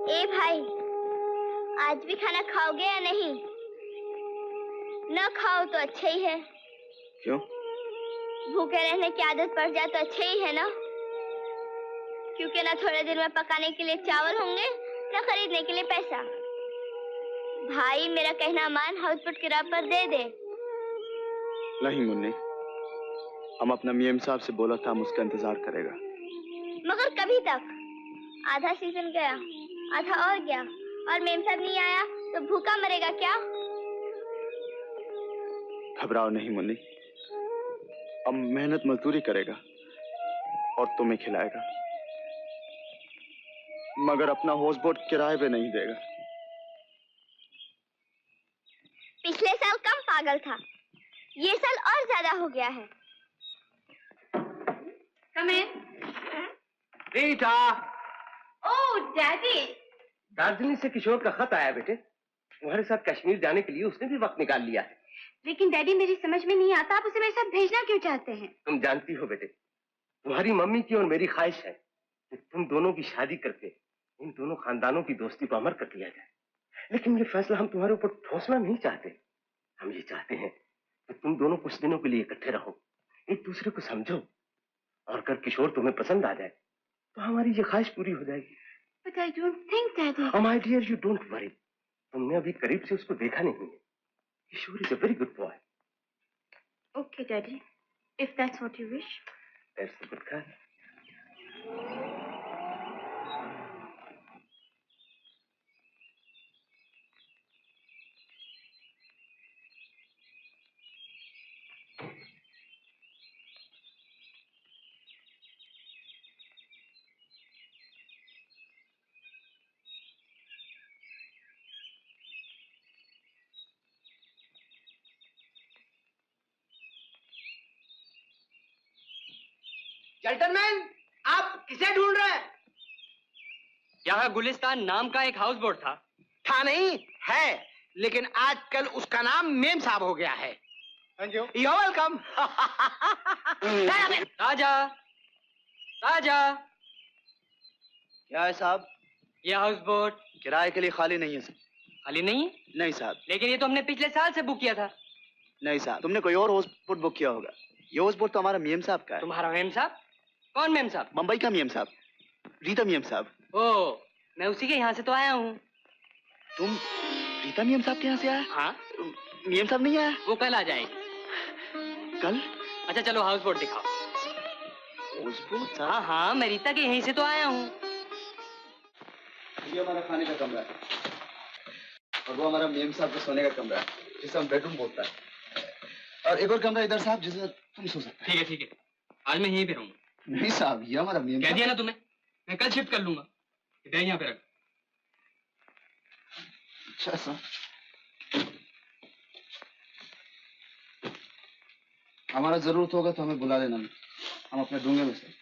ए भाई, आज भी खाना खाओगे या नहीं? न खाओ तो अच्छा ही है। क्यों? भूखे रहने की आदत पड़ जाए तो अच्छा ही है ना, क्योंकि ना थोड़े दिन में पकाने के लिए चावल होंगे न खरीदने के लिए पैसा। भाई मेरा कहना मान, हाउसबोट किराए पर दे दे। नहीं मुन्नी, हम अपना मियां साहब से बोला था, हम उसका इंतजार करेगा। मगर कभी तक? आधा सीजन गया, आधा और गया, और मेम साहब नहीं आया तो भूखा मरेगा क्या? घबराओ नहीं मुन्नी, अब मेहनत मजदूरी करेगा और तुम्हें खिलाएगा, मगर अपना हाउसबोट किराए पे नहीं देगा। पिछले साल कम पागल था, ये साल और ज्यादा हो गया है। Come in. Rita. Oh daddy. Darjeeling से किशोर का खत आया बेटे, तुम्हारे साथ कश्मीर जाने के लिए उसने भी वक्त निकाल लिया है। लेकिन डैडी मेरी समझ में नहीं आता, आप उसे मेरे साथ भेजना क्यों चाहते हैं? तुम जानती हो बेटे, तुम्हारी मम्मी की और मेरी ख्वाहिश है कि तुम दोनों की शादी करके इन दोनों खानदानों की दोस्ती को अमर कर दिया जाए। लेकिन ये फैसला हम तुम्हारे ऊपर ठोसना नहीं चाहते। हम ये चाहते हैं कि तुम दोनों कुछ दिनों के लिए इकट्ठे रहो, एक दूसरे को समझो, और अगर किशोर तुम्हें पसंद आ जाए तो हमारी ये ख्वाहिश पूरी हो जाएगी। But I don't think, Daddy. Oh my dear, you don't worry. तुमने अभी करीब से उसको देखा नहीं है। किशोर is a very good boy. Okay, Daddy. If that's what you wish. That's a good guy. Gentleman, आप किसे ढूंढ रहे हैं? यहाँ गुलिस्तान नाम का एक हाउस बोट था। था नहीं है, लेकिन आजकल उसका नाम मेम साहब हो गया है। You welcome. राजा, राजा। क्या है साहब? ये हाउस बोट किराए के लिए खाली नहीं है साहब। खाली नहीं है? नहीं साहब। लेकिन ये तो हमने पिछले साल से बुक किया था। नहीं साहब, तुमने कोई और हाउसबोट बुक किया होगा। ये हाउसबोट तो हमारा मियां साहब का है। तुम्हारा मेम साहब? कौन मेम साहब? मुंबई का मियां साहब, रीता मियां साहब। ओ, मैं उसी के यहाँ से तो आया हूँ। तुम रीता मियां साहब के यहाँ से आया? हाँ। मियां साहब नहीं आया? वो कल आ जाएगी। कल? अच्छा चलो हाउस बोट दिखाओ। हाउसबोट साहब? हाँ हाँ, मैं रीता के यहीं से तो आया हूँ। ये हमारा खाने का कमरा है और वो हमारा मियां साहब के सोने का कमरा है, जिसे हम बेडरूम बोलता है। और एक और कमरा इधर साहब, जिसे तुम सो सकते ठीक है ठीक है, आज मैं यहीं पे रहूंगा। नहीं साहब, ये हमारा मियां कह दिया ना तुम्हें, मैं कल शिफ्ट कर लूंगा। बैग यहाँ पे रख। अच्छा सर, हमारा जरूरत होगा तो हमें बुला लेना, हम अपने डूंगे में से।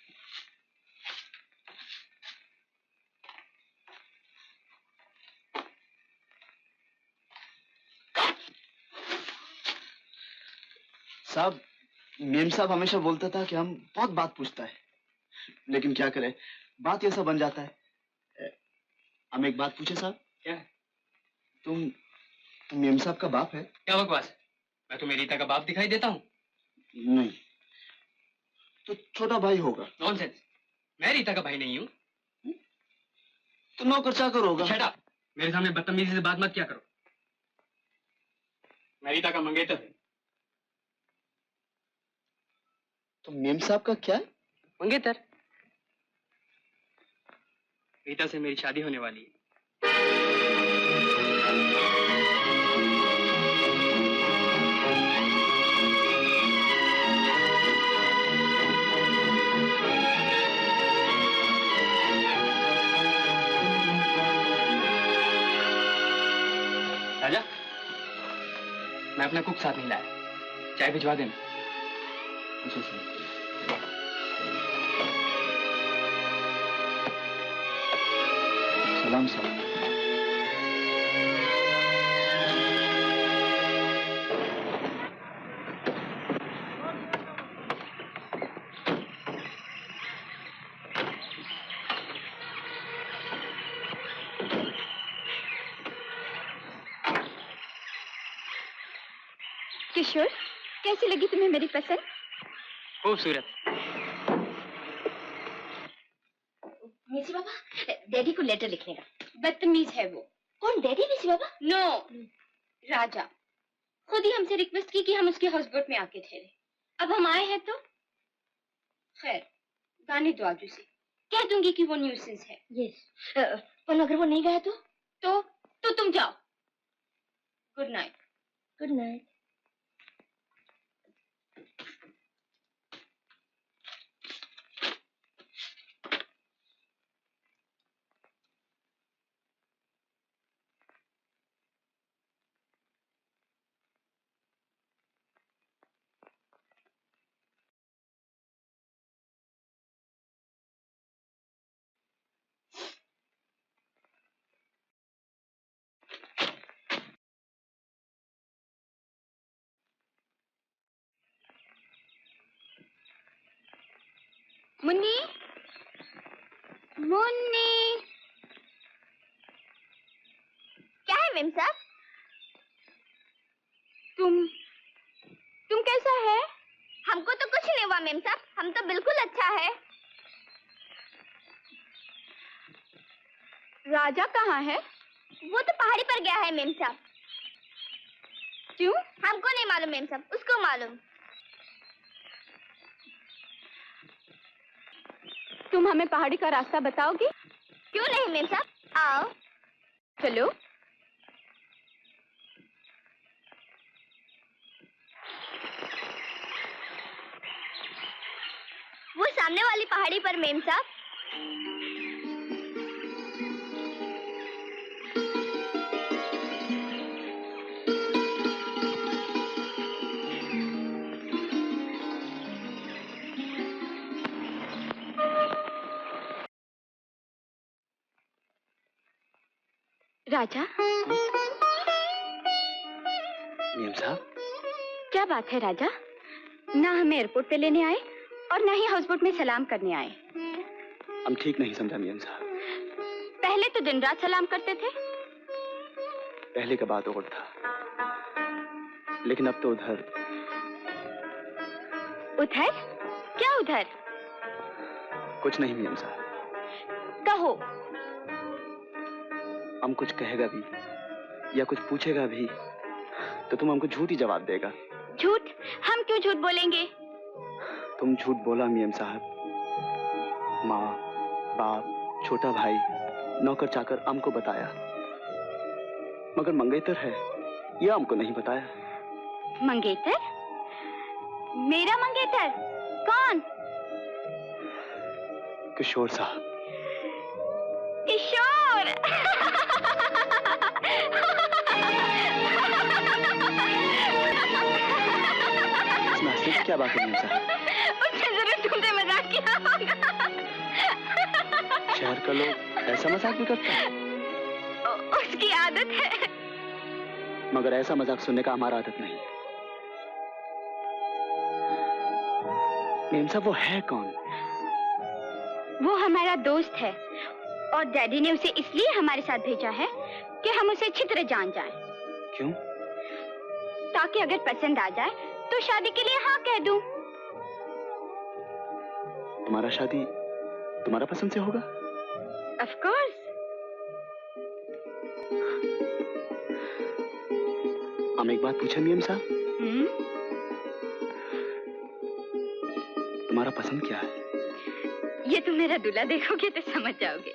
साहब, मेम साहब हमेशा बोलता था कि हम बहुत बात पूछता है, लेकिन क्या करें, बात ऐसा बन जाता है। हम एक बात पूछे साहब? क्या? तुम मेम साहब का बाप है? क्या बकवास, मैं तुम्हें रीता का बाप दिखाई देता हूँ? नहीं, तो छोटा भाई होगा। नॉनसेंस, मैं रीता का भाई नहीं हूँ। तो नौकर चाकर होगा। शट अप, मेरे सामने बदतमीजी से बात मत किया करो। मैं रीता का मंगेतर हूँ। तो मेम साहब का क्या है? मंगेतर। रीता से मेरी शादी होने वाली है। राजा, मैं अपना कुक साथ नहीं लाया, चाय भिजवा देना। अच्छा सर। सलाम साहब। किशोर, कैसी लगी तुम्हें मेरी पसंद? खूबसूरत। मिसी बाबा, डैडी को लेटर लिखने का। बदतमीज है वो। कौन, डैडी मिसी बाबा? नो, राजा खुद ही हमसे रिक्वेस्ट की कि हम उसके हाउसबोट में आके ठहरे। अब हम आए हैं तो खैर, गाने दो आज उसे। कह दूंगी कि वो न्यूसेंस है। यस, पर अगर वो नहीं गया तो तुम जाओ। Good night. Good night. Munni, Munni, क्या है मेम साहब? तुम कैसा है? हमको तो कुछ नहीं हुआ मेम साहब, हम तो बिल्कुल अच्छा है। राजा कहाँ है? वो तो पहाड़ी पर गया है मेम साहब। क्यों? हमको नहीं मालूम मेम साहब, उसको मालूम। तुम हमें पहाड़ी का रास्ता बताओगी? क्यों नहीं मेम साहब, आओ। चलो। वो सामने वाली पहाड़ी पर मेम साहब। राजा, मेम साहब, क्या बात है राजा? ना हमें एयरपोर्ट पे लेने आए और ना ही हाउसबोट में सलाम करने आए। हम ठीक नहीं समझा मेम साहब। पहले तो दिन रात सलाम करते थे। पहले का बात और था, लेकिन अब तो उधर। उधर? क्या उधर? कुछ नहीं मेम साहब। कहो। हम कुछ कहेगा भी या कुछ पूछेगा भी तो तुम हमको झूठ ही जवाब देगा। झूठ? हम क्यों झूठ बोलेंगे? तुम झूठ बोला मेम साहब। माँ, बाप, छोटा भाई, नौकर चाकर हमको बताया, मगर मंगेतर है यह हमको नहीं बताया। मंगेतर? मेरा मंगेतर? कौन? किशोर साहब। किशोर! इसमें हंसने की क्या बात है मेम साहब? उसने जरूर तुमसे मजाक किया होगा। शहर का लोग ऐसा मजाक भी करता है? उसकी आदत है। मगर ऐसा मजाक सुनने का हमारा आदत नहीं। मेम साहब, वो है कौन? वो हमारा दोस्त है और डैडी ने उसे इसलिए हमारे साथ भेजा है कि हम उसे अच्छी तरह जान जाएं। क्यों? ताकि अगर पसंद आ जाए तो शादी के लिए हाँ कह दूं। तुम्हारा शादी तुम्हारा पसंद से होगा? Of course. हम एक बात पूछे मेम साहब, तुम्हारा पसंद क्या है? ये तुम मेरा दूल्हा देखोगे तो समझ जाओगे।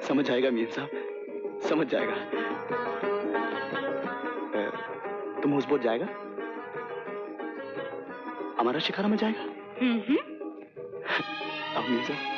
समझ जाएगा मेम साहब, समझ जाएगा। तुम हाउसबोट जाएगा? हमारा शिकारा में जाएगा? अब मेम साहब।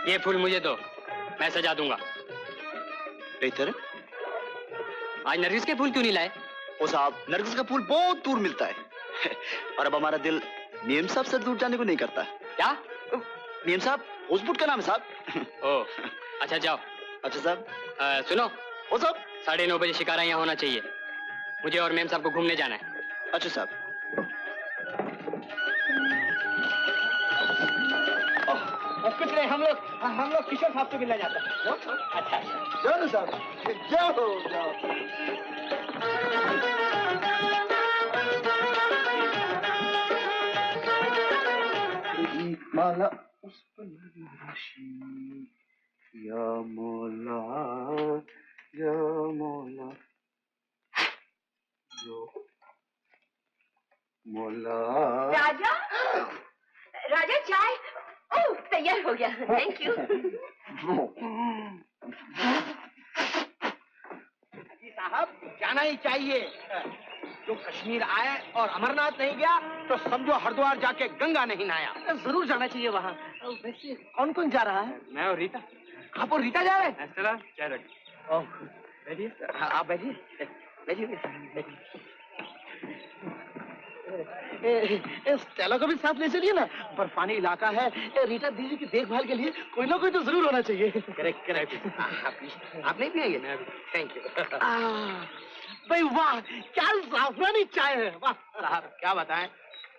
ये फूल मुझे दो, मैं सजा दूंगा। बेहतर है। आज नरगिस के फूल क्यों नहीं लाए? ओ साहब, नरगिस का फूल बहुत दूर मिलता है और अब हमारा दिल मेम साहब से दूर जाने को नहीं करता। क्या? मेम साहब होसबुट का नाम है साहब। ओ, अच्छा जाओ। अच्छा साहब। सुनो, ओ साहब, 9:30 बजे शिकारा यहाँ होना चाहिए। मुझे और मेम साहब को घूमने जाना है। अच्छा साहब। कुछ नहीं, हम लोग किशोर साहब को मिलने जाते हैं। अच्छा अच्छा, जाओ साहब, जाओ। माला उस पर या मौला, या मौला, जो मौला। राजा, राजा चाय। ओह, तैयार हो गया। Thank you. जी साहब, जाना ही चाहिए। जो कश्मीर आए और अमरनाथ नहीं गया तो समझो हरिद्वार जाके गंगा नहीं नहाया। जरूर जाना चाहिए वहाँ। वैसे कौन कौन जा रहा है? मैं और रीता। आप और रीता जा रहे हैं? चला, चाय रख। ओह, बैठिए। हाँ, आप बैठिए, बैठिए। स्टेला को भी साथ ले चलिए ना, बर्फानी इलाका है। रीटा दीदी की देखभाल के लिए कोई ना कोई तो जरूर होना चाहिए। Correct correct. आप नहीं पिएंगे? मैं भी। Thank you. भाई वाह, क्या जाफरानी चाय है। वाह साहब, क्या बताएं,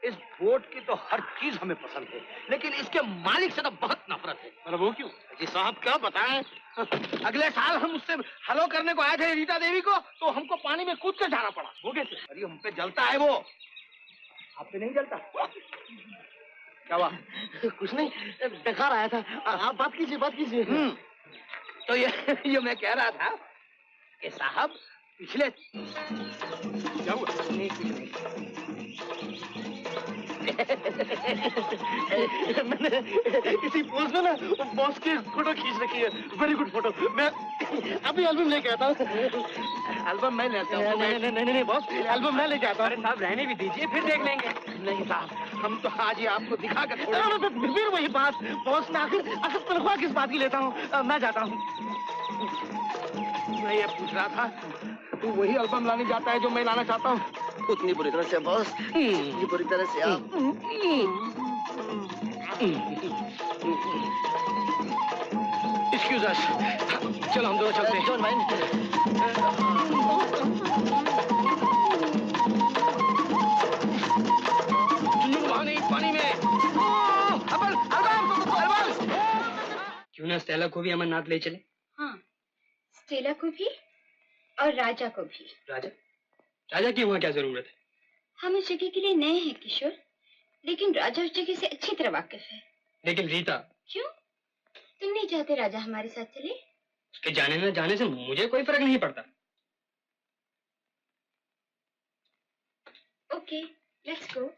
इस बोट की तो हर चीज हमें पसंद है, लेकिन इसके मालिक से तो बहुत नफरत है। अरे वो क्यों? जी साहब, क्या बताएं, अगले साल हम उससे हलो करने को आए थे रीता देवी को, तो हमको पानी में कूद कर जाना पड़ा। वो कैसे? अरे हम पे जलता है वो। आप पे नहीं जलता? क्या हुआ? कुछ नहीं, बेकार आया था। आप बात कीजिए, बात कीजिए। तो ये मैं कह रहा था कि साहब, पिछले क्या हुआ? नहीं, कुछ नहीं। मैंने इसी पोज में ना बॉस की फोटो खींच रखी है। Very good photo. मैं अभी एल्बम लेके आता हूँ। एल्बम मैं लेता हूँ। नहीं बॉस, एल्बम मैं लेके आता हूँ। अरे साहब, रहने भी दीजिए, फिर देख लेंगे। नहीं साहब, हम तो आज ही आपको दिखा कर छोड़ेंगे। फिर वही बात, बॉस ने आखिर तनख्वाह किस बात की लेता हूँ। मैं जाता हूँ। मैं ये पूछ रहा था, तू वही एल्बम लाने जाता है जो मैं लाना चाहता हूँ? उतनी बुरी तरह से बॉस, उतनी बुरी तरह से आप। एक्सक्यूज अस, चलो हम दोनों चलते हैं। डोंट वहाँ नहीं, पानी में। क्यों ना स्टेला को भी अमरनाथ ले चले? हाँ, स्टेला को भी और राजा को भी। राजा की वहाँ क्या जरूरत है? हम इस जगह के लिए नए हैं किशोर, लेकिन राजा उस जगह से अच्छी तरह वाकिफ है। लेकिन रीता, क्यों? तुम नहीं चाहते राजा हमारे साथ चले? उसके जाने न जाने से मुझे कोई फर्क नहीं पड़ता। Okay, let's go.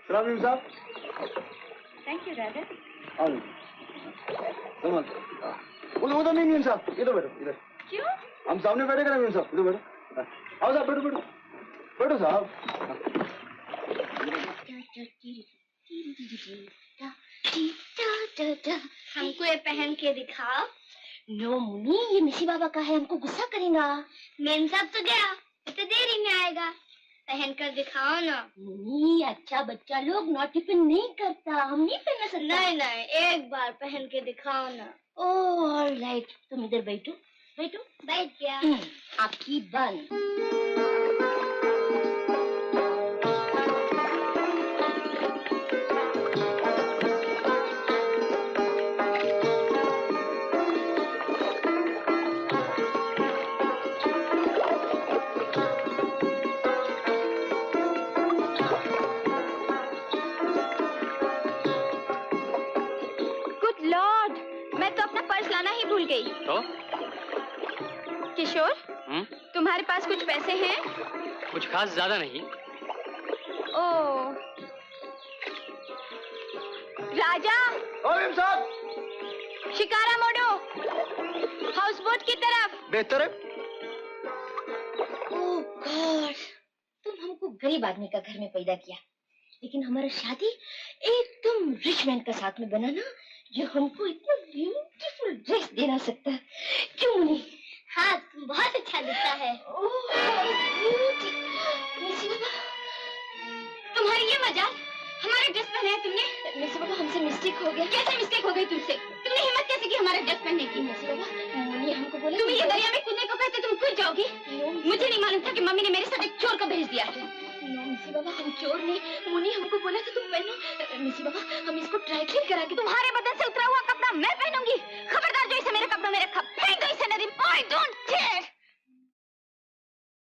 सलाम साहब। थैंक यू राजा। उधर नहीं मीम साहब, इधर बैठो, इधर। क्यों? हम सामने बैठे मीम साहब, इधर बैठो। आओ साहब, बैठो बैठो साहब। हमको ये पहन के दिखाओ। नो मुनी, ये मिसी बाबा का है, हमको गुस्सा करेगा। मेम साहब तो गया, इतने देरी में आएगा। पहन कर दिखाओ ना। मुनी, अच्छा बच्चा लोग नोटिफिन नहीं करता, हम नहीं पहन सकते। नहीं, एक बार पहन के दिखाओ ना। ओह ऑलराइट, तुम इधर बैठो। बैठ गया। आँखें बंद। भूल गई। तो किशोर, तुम्हारे पास कुछ पैसे हैं? कुछ खास ज्यादा नहीं। ओह, राजा। मेम साहब, शिकारा मोड़ो, हाउस बोट की तरफ। बेहतर है। ओह गॉड, तुम हमको गरीब आदमी का घर में पैदा किया, लेकिन हमारा शादी एकदम रिच मैन का साथ में बना ना, जो हमको इतना ब्यूटीफुल ड्रेस दे ना सकता। क्यों मुनी? हाँ तुम बहुत अच्छा दिखता है। मिसी बाबा, तुम्हारी ये मजाल, हमारा ड्रेस पहना है तुमने। मिसी बाबा हमसे मिस्टेक हो गया। कैसे मिस्टेक हो गई तुमसे? तुमने हिम्मत कैसे की हमारा ड्रेस पहनने की? मिसी बाबा मुन्नी हमको बोला तुम ये दरिया में कूदने को कहते तुम कूद जाओगी। मुझे नहीं मालूम था कि मम्मी ने मेरे साथ एक चोर को भेज दिया है। नो मिसी बाबा, हम चोर नहीं, मुन्नी हमको बोला था तुम पहनो। मिसी बाबा हम इसको ट्राई क्लीन करा के तुम्हारे बदन से उतरा हुआ कपड़ा मैं पहनूं?